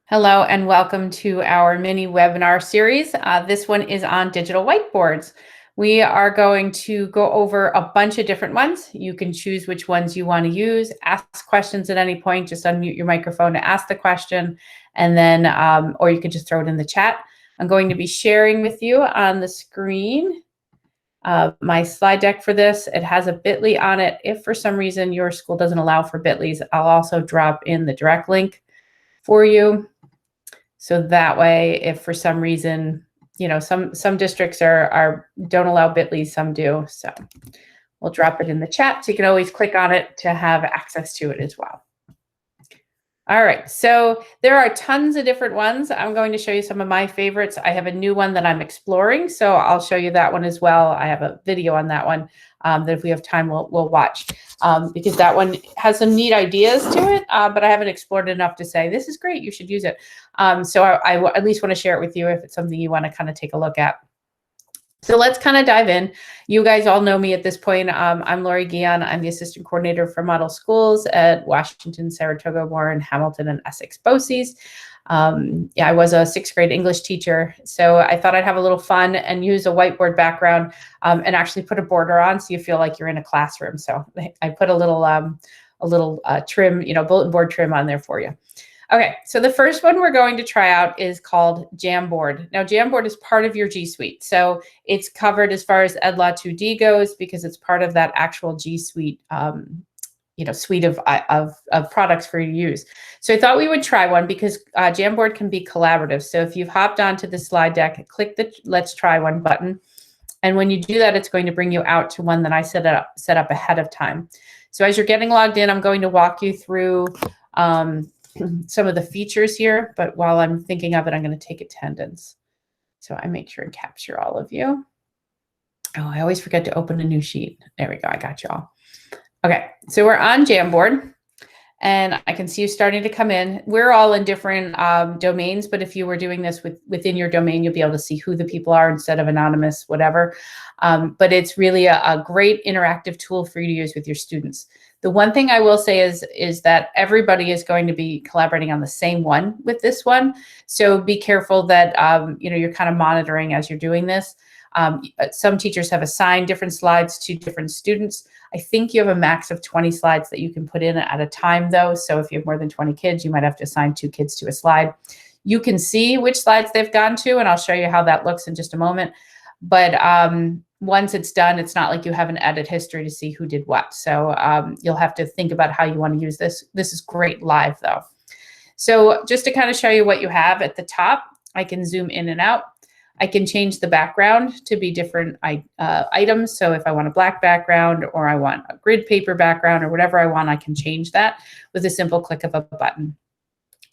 Hello and welcome to our mini webinar series. This one is on digital whiteboards. We are going to go over a bunch of different ones. You can choose which ones you want to use, ask questions at any point, just unmute your microphone to ask the question, and then, or you can just throw it in the chat. I'm going to be sharing with you on the screen my slide deck for this. It has a bit.ly on it. If for some reason your school doesn't allow for bit.lys, I'll also drop in the direct link for you. So that way, if for some reason, you know, some districts don't allow bit.ly, some do. So we'll drop it in the chat. So you can always click on it to have access to it as well. All right, so there are tons of different ones. I'm going to show you some of my favorites. I have a new one that I'm exploring, so I'll show you that one as well. I have a video on that one that if we have time, we'll watch because that one has some neat ideas to it, but I haven't explored enough to say, this is great, you should use it. So I at least want to share it with you if it's something you want to kind of take a look at. So let's kind of dive in. You guys all know me at this point. I'm Lori Guion. I'm the assistant coordinator for model schools at Washington, Saratoga, Warren, Hamilton, and Essex BOCES. Yeah, I was a 6th grade English teacher, so I thought I'd have a little fun and use a whiteboard background and actually put a border on so you feel like you're in a classroom. So I put a little trim, bulletin board trim on there for you. Okay, so the first one we're going to try out is called Jamboard. Now, Jamboard is part of your G Suite. So it's covered as far as EdLaw 2D goes because it's part of that actual G Suite, suite of products for you to use. So I thought we would try one because Jamboard can be collaborative. So if you've hopped onto the slide deck, click the Let's Try One button. And when you do that, it's going to bring you out to one that I set up ahead of time. So as you're getting logged in, I'm going to walk you through some of the features here, but while I'm thinking of it, I'm going to take attendance. So I make sure and capture all of you. Oh, I always forget to open a new sheet. There we go. I got you all. Okay, so we're on Jamboard, and I can see you starting to come in. We're all in different domains, but if you were doing this within your domain, you'll be able to see who the people are instead of anonymous, whatever. But it's really a great interactive tool for you to use with your students. The one thing I will say is that everybody is going to be collaborating on the same one with this one. So be careful that you're kind of monitoring as you're doing this. Some teachers have assigned different slides to different students. I think you have a max of 20 slides that you can put in at a time, though. So if you have more than 20 kids, you might have to assign 2 kids to a slide. You can see which slides they've gone to, and I'll show you how that looks in just a moment. But once it's done, it's not like you have an edit history to see who did what. So you'll have to think about how you want to use this. This is great live, though. So just to kind of show you what you have at the top, I can zoom in and out. I can change the background to be different items. So if I want a black background or I want a grid paper background or whatever I want, I can change that with a simple click of a button.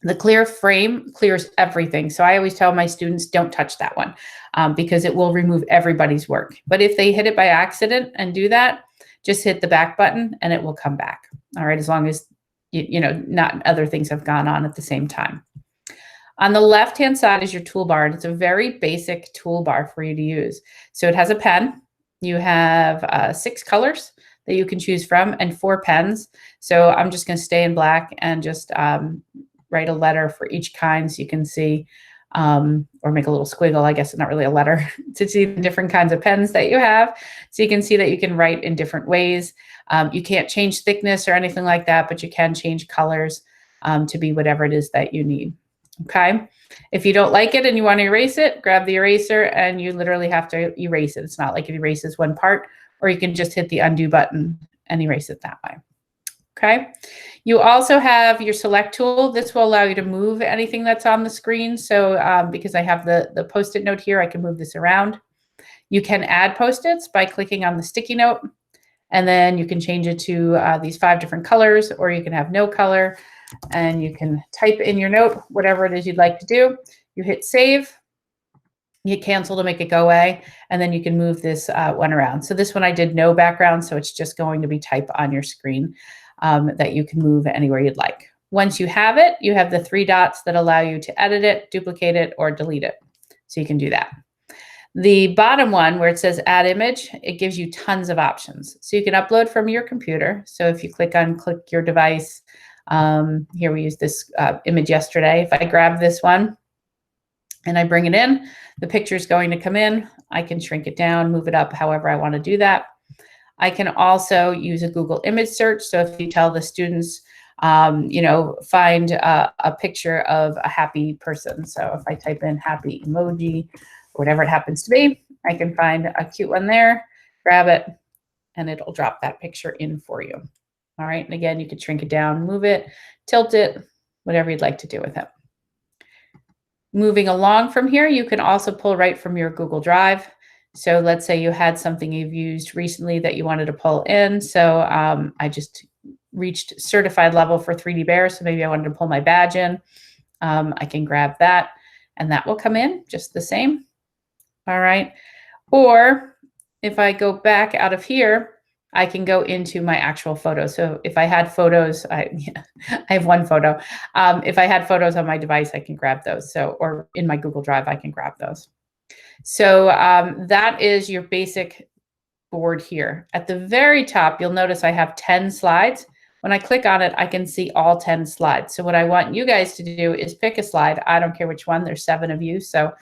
The clear frame clears everything. So I always tell my students, don't touch that one because it will remove everybody's work. But if they hit it by accident and do that, just hit the back button and it will come back. All right, as long as, not other things have gone on at the same time. On the left-hand side is your toolbar, and it's a very basic toolbar for you to use. So it has a pen. You have 6 colors that you can choose from and 4 pens. So I'm just going to stay in black and just write a letter for each kind so you can see, or make a little squiggle, I guess it's not really a letter, to see the different kinds of pens that you have. So you can see that you can write in different ways. You can't change thickness or anything like that, but you can change colors to be whatever it is that you need. Okay. If you don't like it and you want to erase it, grab the eraser and you literally have to erase it. It's not like it erases one part, or you can just hit the undo button and erase it that way. Okay. You also have your select tool. This will allow you to move anything that's on the screen. So because I have the Post-it note here, I can move this around. You can add Post-its by clicking on the sticky note, and then you can change it to these 5 different colors, or you can have no color. And you can type in your note, whatever it is you'd like to do. You hit save, you hit cancel to make it go away, and then you can move this one around. So this one I did no background, so it's just going to be type on your screen that you can move anywhere you'd like. Once you have it, you have the 3 dots that allow you to edit it, duplicate it, or delete it. So you can do that. The bottom one where it says add image, it gives you tons of options. So you can upload from your computer. So if you click your device, Here we used this image yesterday. If I grab this one and I bring it in, the picture is going to come in. I can shrink it down, move it up, however I want to do that. I can also use a Google image search. So if you tell the students, find a picture of a happy person. So if I type in happy emoji, whatever it happens to be, I can find a cute one there, grab it, and it'll drop that picture in for you. All right. And again, you could shrink it down, move it, tilt it, whatever you'd like to do with it. Moving along from here, you can also pull right from your Google Drive. So let's say you had something you've used recently that you wanted to pull in. So I just reached certified level for 3D Bear. So maybe I wanted to pull my badge in. I can grab that and that will come in just the same. All right. Or if I go back out of here, I can go into my actual photo. So if I had photos, I have one photo. If I had photos on my device, I can grab those. So, or in my Google Drive, I can grab those. So that is your basic board here. At the very top, you'll notice I have 10 slides. When I click on it, I can see all 10 slides. So what I want you guys to do is pick a slide. I don't care which one. There's 7 of you. So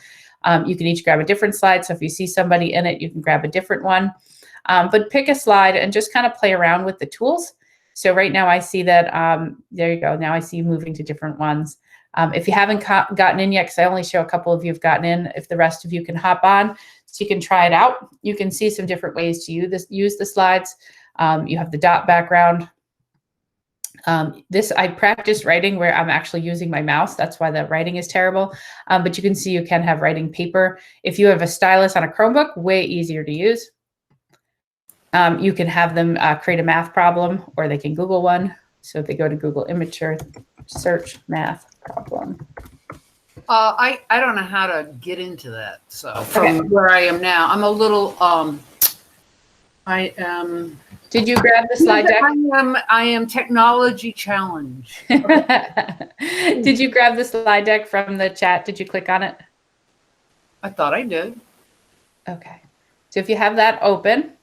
you can each grab a different slide. So if you see somebody in it, you can grab a different one. But pick a slide and just kind of play around with the tools. So right now I see that, there you go. Now I see you moving to different ones. If you haven't gotten in yet, because I only show a couple of you have gotten in, if the rest of you can hop on so you can try it out. You can see some different ways to use the slides. You have the dot background. This I practiced writing where I'm actually using my mouse. That's why the writing is terrible. But you can see you can have writing paper. If you have a stylus on a Chromebook, way easier to use. You can have them create a math problem, or they can Google one. So if they go to Google image search math problem. I don't know how to get into that. So from where I am now, I'm a little, Did you grab the slide deck? I am technology challenged. Did you grab the slide deck from the chat? Did you click on it? I thought I did. Okay. So if you have that open,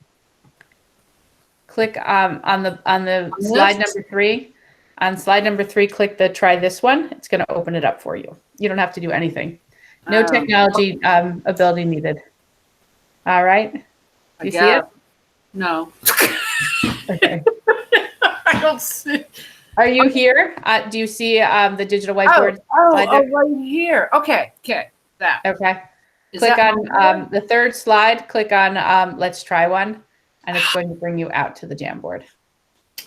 click on the slide number 3. On slide number 3, click the try this one. It's going to open it up for you. You don't have to do anything. No technology ability needed. All right. Do you see it? No. Okay. I don't see. Are you here? Do you see the digital whiteboard? Right here. Okay. That. Okay. Click on the 3rd slide. Click on let's try one. And it's going to bring you out to the Jamboard.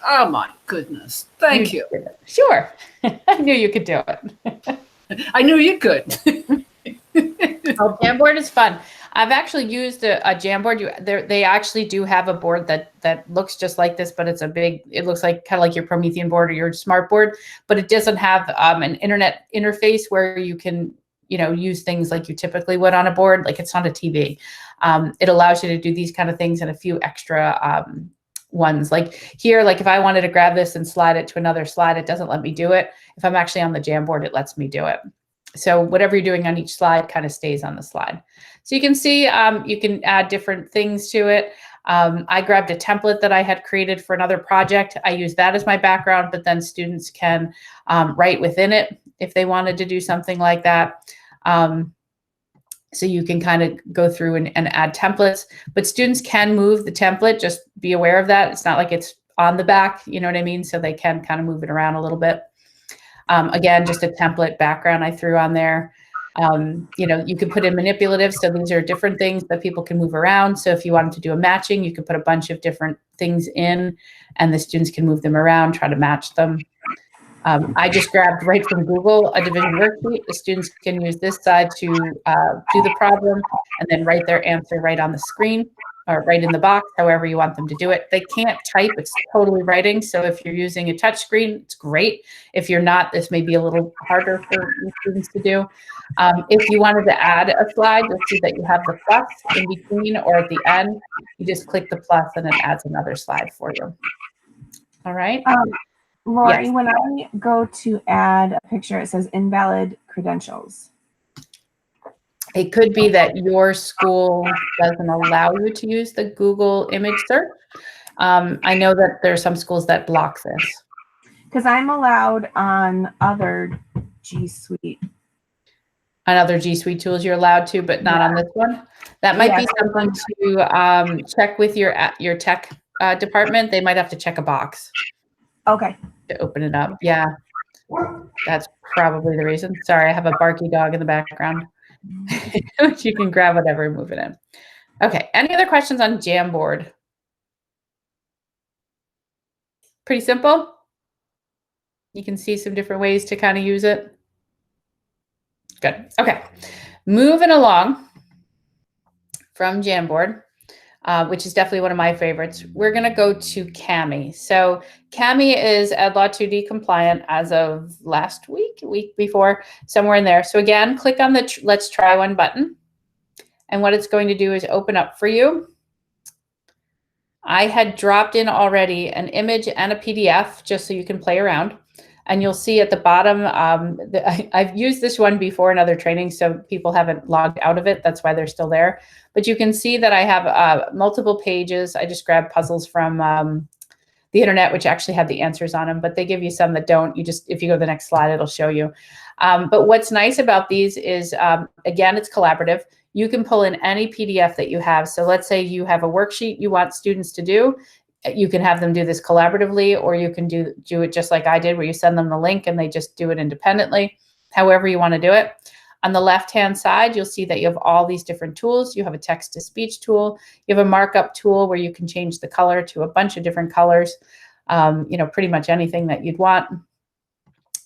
Oh my goodness. Thank you. Sure. I knew you could do it. I knew you could. Oh, Jamboard is fun. I've actually used a Jamboard. They actually do have a board that looks just like this, but it's it looks like kind of like your Promethean board or your smart board, but it doesn't have an internet interface where you can, use things like you typically would on a board. Like it's not a TV. It allows you to do these kind of things and a few extra ones. Like here, like if I wanted to grab this and slide it to another slide, it doesn't let me do it. If I'm actually on the Jamboard, it lets me do it. So whatever you're doing on each slide kind of stays on the slide. So you can see you can add different things to it. I grabbed a template that I had created for another project. I use that as my background, but then students can write within it if they wanted to do something like that. So you can kind of go through and add templates, but students can move the template. Just be aware of that. It's not like it's on the back, you know what I mean? So they can kind of move it around a little bit. Again, just a template background I threw on there. You can put in manipulative. So these are different things that people can move around. So if you wanted to do a matching, you could put a bunch of different things in and the students can move them around, try to match them. I just grabbed right from Google a division worksheet. The students can use this side to do the problem and then write their answer right on the screen or right in the box, however you want them to do it. They can't type, it's totally writing. So if you're using a touch screen, it's great. If you're not, this may be a little harder for students to do. If you wanted to add a slide, you'll see that you have the plus in between or at the end. You just click the plus and it adds another slide for you. All right. Lori, yes. When I go to add a picture, it says invalid credentials. It could be that your school doesn't allow you to use the Google image search. I know that there are some schools that block this. Because I'm allowed on other G Suite. On other G Suite tools, you're allowed to, but not on this one. That might be something to check with your tech department. They might have to check a box. Okay. To open it up. Yeah, that's probably the reason. Sorry, I have a barky dog in the background. You can grab whatever and move it in. Okay, any other questions on Jamboard? Pretty simple. You can see some different ways to kind of use it. Good. Okay, moving along from Jamboard, which is definitely one of my favorites. We're going to go to Kami. So Kami is EdLaw 2D compliant as of last week, week before, somewhere in there. So again, click on the Let's Try One button. And what it's going to do is open up for you. I had dropped in already an image and a PDF just so you can play around. And you'll see at the bottom, I've used this one before in other trainings, so people haven't logged out of it. That's why they're still there. But you can see that I have multiple pages. I just grabbed puzzles from the internet, which actually have the answers on them, but they give you some that don't. If you go to the next slide, it'll show you. But what's nice about these is, again, it's collaborative. You can pull in any PDF that you have. So let's say you have a worksheet you want students to do. You can have them do this collaboratively, or you can do it just like I did, where you send them the link and they just do it independently, however you want to do it. On the left-hand side, you'll see that you have all these different tools. You have a text-to-speech tool. You have a markup tool where you can change the color to a bunch of different colors, pretty much anything that you'd want.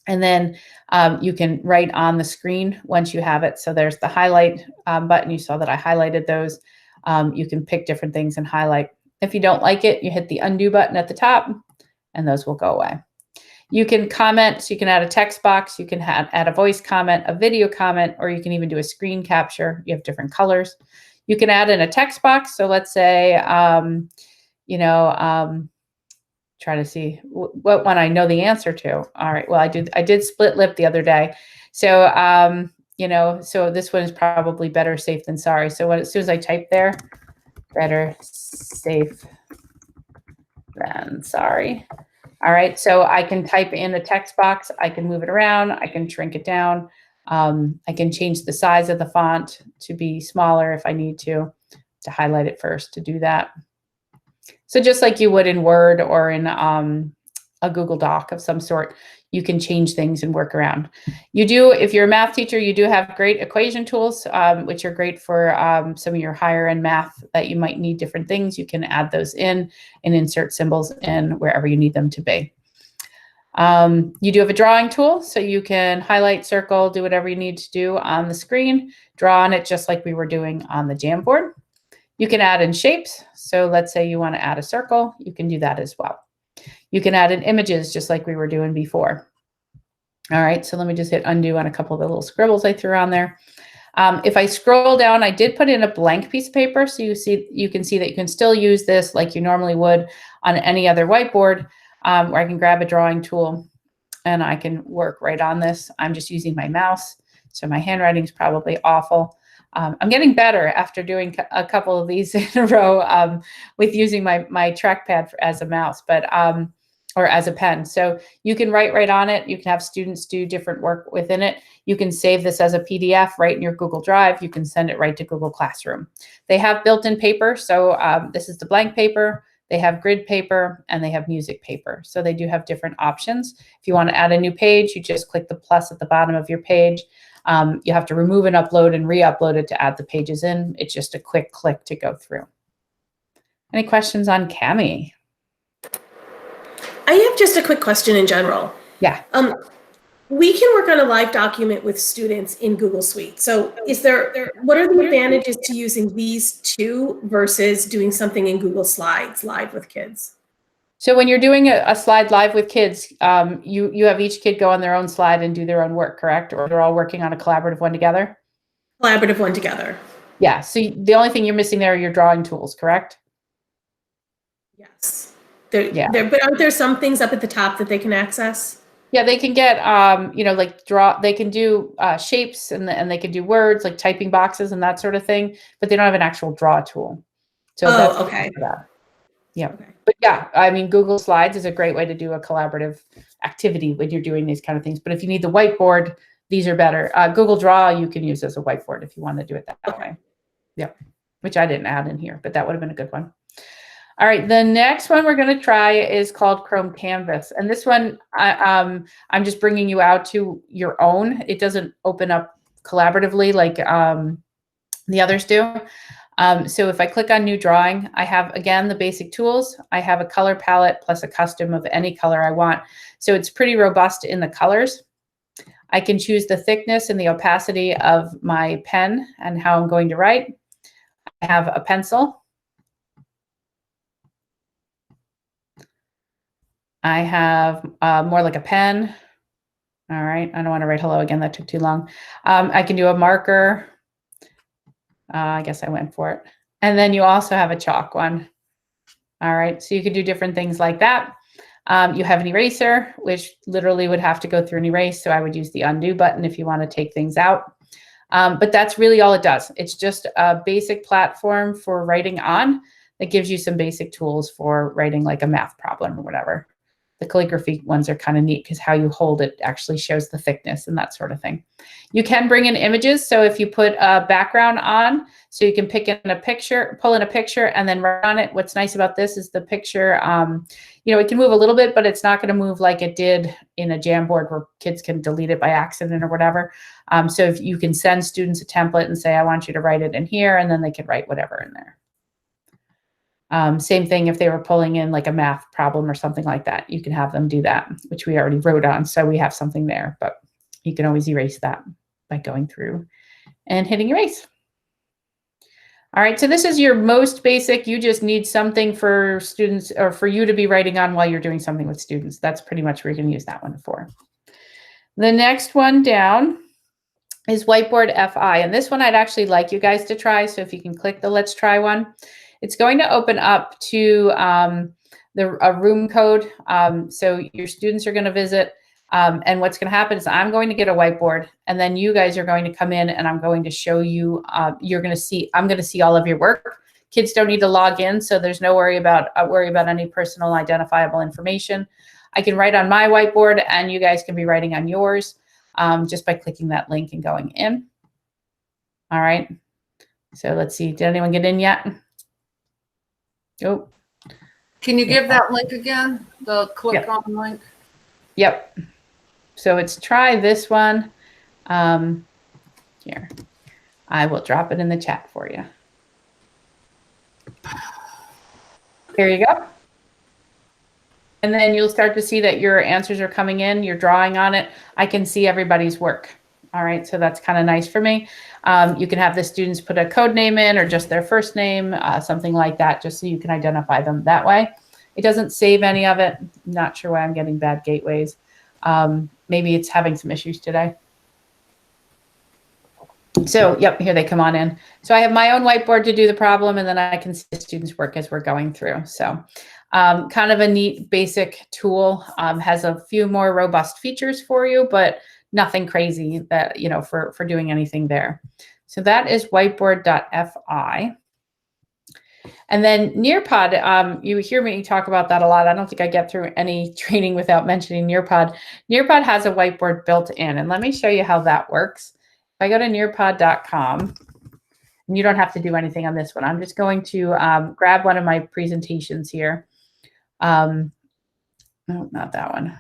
And then you can write on the screen once you have it. So there's the highlight button. You saw that I highlighted those. You can pick different things and highlight. If you don't like it, you hit the undo button at the top and those will go away. You can comment, so you can add a text box, you can add a voice comment, a video comment, or you can even do a screen capture. You have different colors. You can add in a text box. So let's say, try to see what one I know the answer to. All right, well, I did split lip the other day. So, so this one is probably better safe than sorry. So as soon as I type there, better safe than sorry. All right, so I can type in a text box. I can move it around. I can shrink it down. I can change the size of the font to be smaller if I need to highlight it first to do that. So just like you would in Word or in a Google Doc of some sort, you can change things and work around. You do, if you're a math teacher, you do have great equation tools, which are great for some of your higher end math that you might need different things. You can add those in and insert symbols in wherever you need them to be. You do have a drawing tool, so you can highlight, circle, do whatever you need to do on the screen, draw on it just like we were doing on the Jamboard. You can add in shapes. So let's say you want to add a circle, you can do that as well. You can add in images just like we were doing before. All right, so let me just hit undo on a couple of the little scribbles I threw on there. If I scroll down, I did put in a blank piece of paper, so you can see that you can still use this like you normally would on any other whiteboard, where I can grab a drawing tool and I can work right on this. I'm just using my mouse, so my handwriting is probably awful. I'm getting better after doing a couple of these in a row with using my trackpad as a mouse, but or as a pen. So you can write right on it. You can have students do different work within it. You can save this as a PDF right in your Google Drive. You can send it right to Google Classroom. They have built-in paper. So this is the blank paper. They have grid paper and they have music paper. So they do have different options. If you want to add a new page, you just click the plus at the bottom of your page. You have to remove and upload and re-upload it to add the pages in. It's just a quick click to go through. Any questions on Kami? I have just a quick question in general. Yeah. We can work on a live document with students in Google Suite. So what are the advantages to using these two versus doing something in Google Slides live with kids? So when you're doing a slide live with kids, you have each kid go on their own slide and do their own work, correct? Or they're all working on a collaborative one together? Collaborative one together. Yeah, so the only thing you're missing there are your drawing tools, correct? Yes. But aren't there some things up at the top that they can access? Yeah, they can get, they can do shapes and they can do words like typing boxes and that sort of thing, but they don't have an actual draw tool. So okay. Yeah. Okay. But yeah, I mean, Google Slides is a great way to do a collaborative activity when you're doing these kind of things. But if you need the whiteboard, these are better. Google Draw, you can use as a whiteboard if you want to do it that way. Yep. Which I didn't add in here, but that would have been a good one. All right, the next one we're going to try is called Chrome Canvas. And this one, I'm just bringing you out to your own. It doesn't open up collaboratively like the others do. So if I click on new drawing, I have, again, the basic tools. I have a color palette plus a custom of any color I want. So it's pretty robust in the colors. I can choose the thickness and the opacity of my pen and how I'm going to write. I have a pencil. I have more like a pen. All right, I don't want to write hello again. That took too long. I can do a marker. I guess I went for it. And then you also have a chalk one. All right, so you can do different things like that. You have an eraser, which literally would have to go through an erase. So I would use the undo button if you want to take things out. But that's really all it does. It's just a basic platform for writing on that gives you some basic tools for writing like a math problem or whatever. The calligraphy ones are kind of neat because how you hold it actually shows the thickness and that sort of thing. You can bring in images. So if you put a background on, so you can pick in a picture, pull in a picture and then write on it. What's nice about this is the picture, you know, it can move a little bit, but it's not going to move like it did in a Jamboard where kids can delete it by accident or whatever. So if you can send students a template and say, I want you to write it in here, and then they can write whatever in there. Same thing if they were pulling in like a math problem or something like that. You can have them do that, which we already wrote on. So we have something there, but you can always erase that by going through and hitting erase. All right, so this is your most basic. You just need something for students or for you to be writing on while you're doing something with students. That's pretty much where you're going to use that one for. The next one down is WhiteboardFi. And this one I'd actually like you guys to try. So if you can click the Let's Try one. It's going to open up to a room code. So your students are going to visit. And what's going to happen is I'm going to get a whiteboard. And then you guys are going to come in and I'm going to show you, I'm going to see all of your work. Kids don't need to log in. So there's no worry about any personal identifiable information. I can write on my whiteboard and you guys can be writing on yours just by clicking that link and going in. All right. So let's see. Did anyone get in yet? Oh, Can you give that link again? The click on link? Yep. So it's try this one. Here, I will drop it in the chat for you. Here you go. And then you'll start to see that your answers are coming in. You're drawing on it. I can see everybody's work. All right, so that's kind of nice for me. You can have the students put a code name in or just their first name, something like that, just so you can identify them that way. It doesn't save any of it. I'm not sure why I'm getting bad gateways. Maybe it's having some issues today. So, yep, here they come on in. So I have my own whiteboard to do the problem, and then I can see the students' work as we're going through. So kind of a neat basic tool, has a few more robust features for you, but nothing crazy that, you know, for doing anything there. So that is whiteboard.fi. And then Nearpod, you hear me talk about that a lot. I don't think I get through any training without mentioning Nearpod. Nearpod has a whiteboard built in, and let me show you how that works. If I go to nearpod.com, and you don't have to do anything on this one. I'm just going to grab one of my presentations here. No, not that one.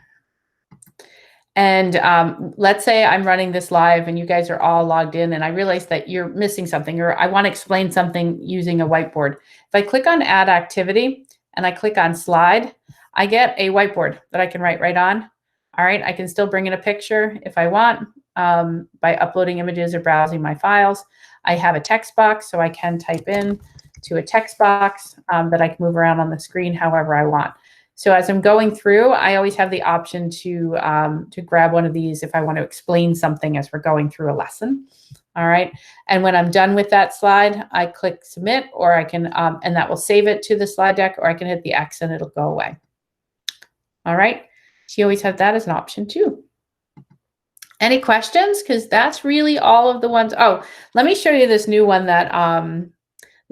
And let's say I'm running this live and you guys are all logged in and I realize that you're missing something or I want to explain something using a whiteboard. If I click on add activity and I click on slide, I get a whiteboard that I can write right on. All right, I can still bring in a picture if I want by uploading images or browsing my files. I have a text box, so I can type in to a text box that I can move around on the screen however I want. So as I'm going through, I always have the option to grab one of these if I want to explain something as we're going through a lesson. All right. And when I'm done with that slide, I click submit, or I can, and that will save it to the slide deck, or I can hit the X and it'll go away. All right. So you always have that as an option too. Any questions? Because that's really all of the ones. Oh, let me show you this new one that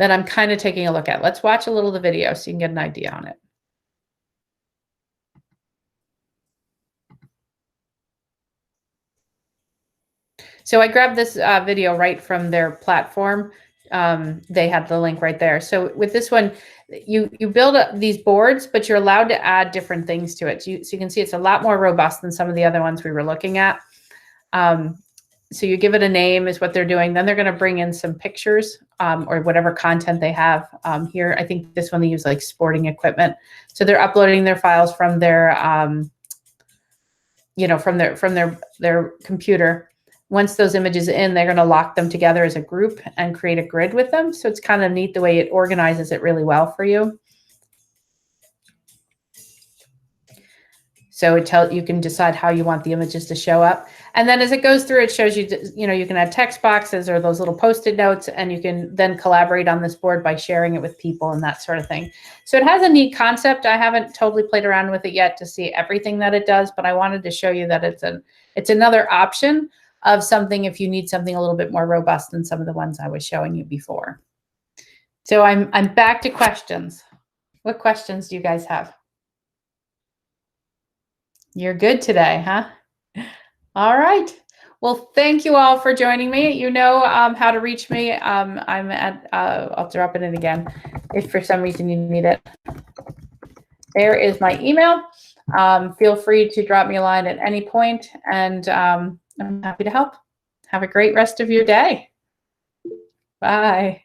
that I'm kind of taking a look at. Let's watch a little of the video so you can get an idea on it. So I grabbed this video right from their platform. They had the link right there. So with this one, you build these boards, but you're allowed to add different things to it. So you can see it's a lot more robust than some of the other ones we were looking at. So you give it a name is what they're doing. Then they're going to bring in some pictures or whatever content they have here. I think this one they use like sporting equipment. So they're uploading their files from their, from their computer. Once those images in, they're going to lock them together as a group and create a grid with them. So it's kind of neat the way it organizes it really well for you. So you can decide how you want the images to show up. And then as it goes through, it shows you, you can add text boxes or those little Post-it notes, and you can then collaborate on this board by sharing it with people and that sort of thing. So it has a neat concept. I haven't totally played around with it yet to see everything that it does, but I wanted to show you that it's another option of something if you need something a little bit more robust than some of the ones I was showing you before. So I'm back to questions. What questions do you guys have? You're good today, huh? All right. Well, thank you all for joining me. You know how to reach me. I'm at, I'll drop it in again if for some reason you need it. There is my email. Feel free to drop me a line at any point, and I'm happy to help. Have a great rest of your day. Bye.